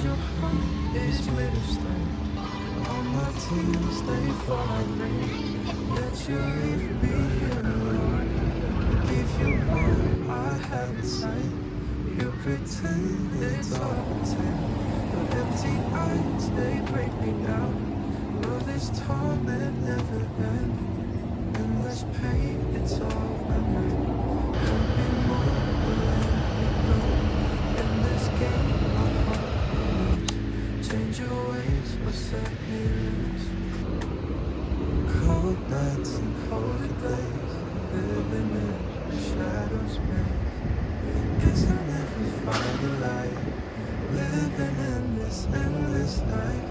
your heart is made of stone. All my tears, they fall like rain. Yet you leave me here alone. Give you all I have inside. You pretend it's all pretend. Your empty eyes, they break me down. Will this torment never end? Endless pain, it's all I know. Hurt me more, but let me go. In this game, my heart will lose. Change your ways or set me loose. Cold nights and colder days, living in the shadows maze. Guess I'll never find the light. Living in this endless night.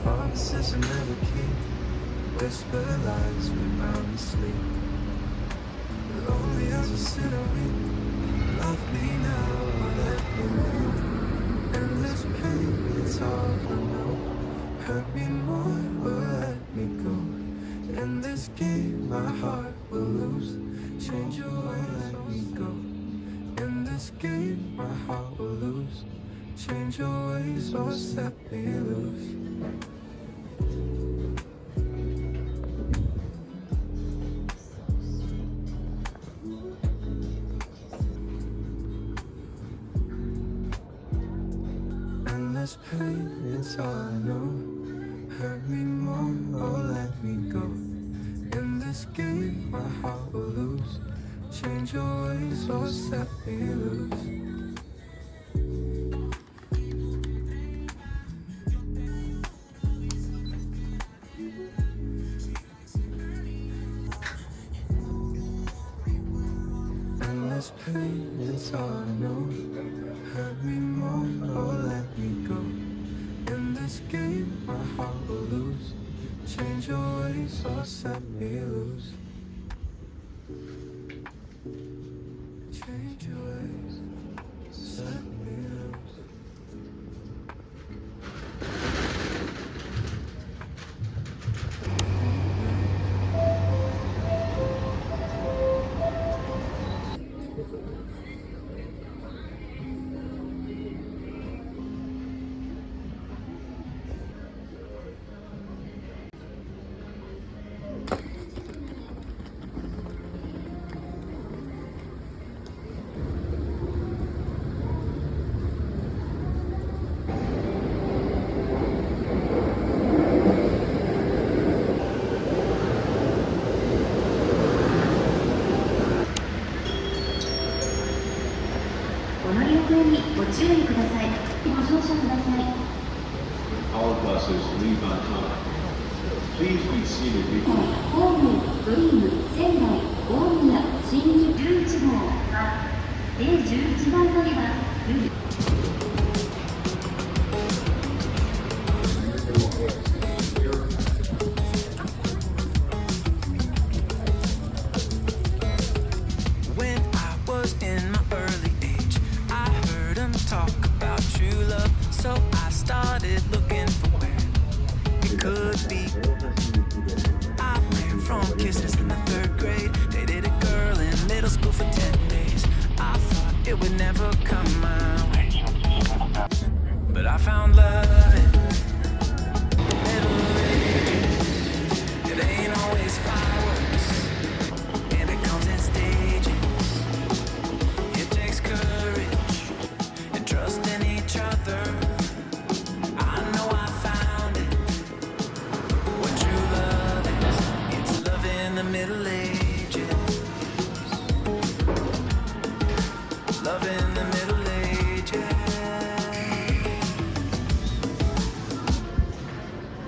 Promises I never keep. Whisper lies remind me sleep. Lonely as a sinner weep. Love me now or let me leave. Endless pain, it's all I know. Hurt me more or let me go. In this game my heart will lose. Change your way, let me go. In this game my heart will lose. Change your ways or set me loose. Endless pain, it's all I know. Hurt me more or let me go. In this game my heart will lose. Change your ways or set me loose. Endless pain, it's all I know. Hurt me more or let me go. In this game my heart will lose. Change your ways or set me loose. Change your ways, set me loose. All buses leave on time. Please be seated before. ホームドリーム仙台大宮新宿11号は A11 番乗りはルー When I was in my early age, I heard him talk about true love. So I started looking for where it could be. I ran from kisses in the 3rd grade. Dated a girl in middle school for 10 days. I thought it would never come my way, but I found love in the Middle Ages. It ain't always fireworks, and it comes in stages. It takes courage and trust in each other. I know I found it. What true love is, it's love in the Middle Ages. Love in the Middle Ages.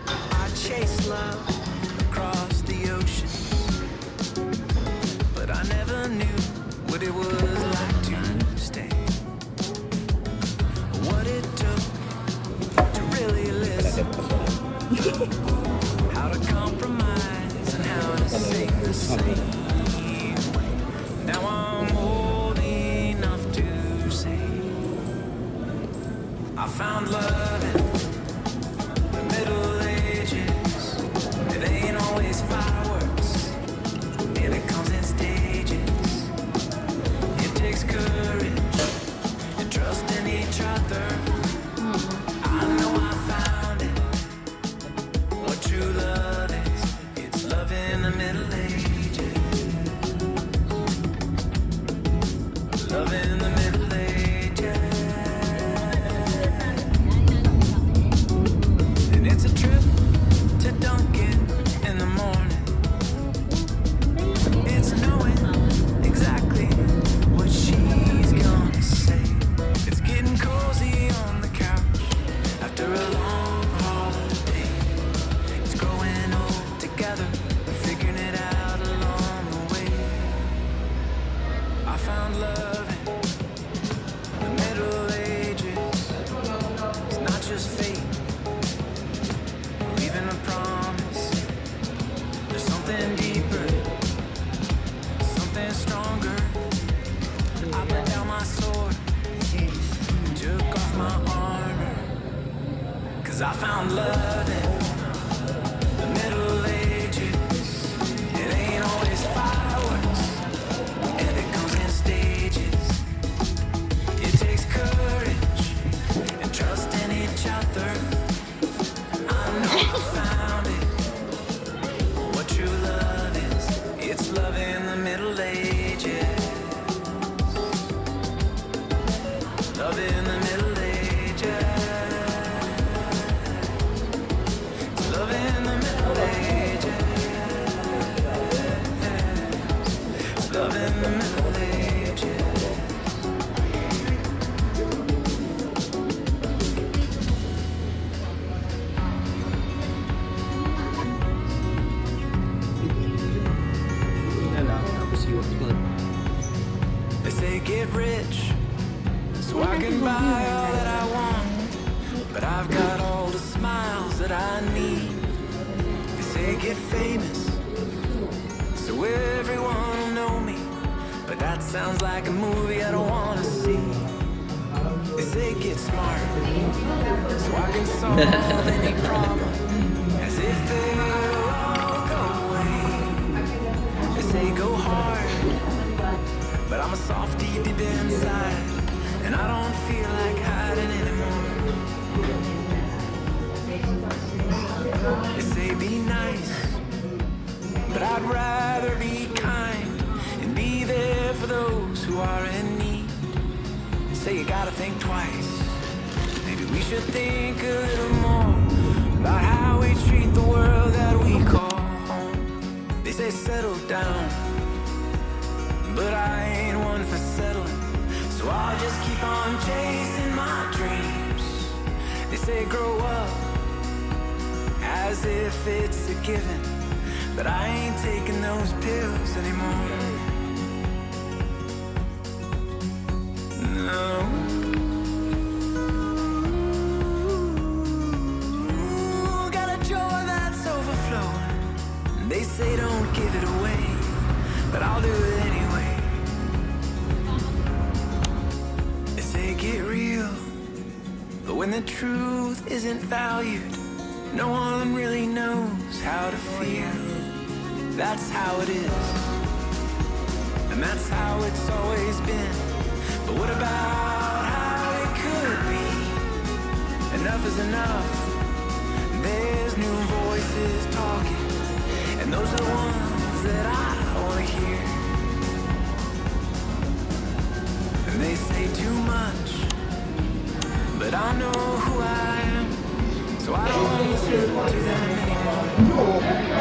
I chased love across the ocean, but I never knew what it was like to stay. What it took to really listen. How to compromise and how to sing the same way. Now I'm old enough to say I found love in the Middle Ages. It ain't always fireworks, and it comes in stages. It takes courage and trust in each other. I 'Cause I found love in the Middle Ages. It ain't always fireworks, and it comes in stages. It takes courage and trust in each other. I know I found it. What true love is, it's love in the Middle Ages. Love in the Middle Ages. It's love in the Middle Ages. It's love in the Middle Ages. They say get rich so I can buy all that I want, but I've got all the smiles that I need. They say get famous so everyone will know me, but that sounds like a movie I don't wanna see. They say get smart so I can solve any problem, as if they'll all go away. They say go hard, but I'm a softie deep inside, and I don't feel like hiding anymore. They say be nice, but I'd rather be kind and be there for those who are in need. Say you gotta think twice. Maybe we should think a little more about how we treat the world that we call home. They say settle down, but I ain't one for settling, so I'll just keep on chasing my dreams. They say grow up, as if it's a given, but I ain't taking those pills anymore. No. Ooh, got a joy that's overflowing. They say don't give it away, but I'll do it anyway. They say get real, but when the truth isn't valued, no one really knows how to feel. That's how it is, and that's how it's always been. But what about how it could be? Enough is enough. There's new voices talking, and those are the ones that I want to hear. And they say too much, but I know who I am, so I don't listen to them anymore.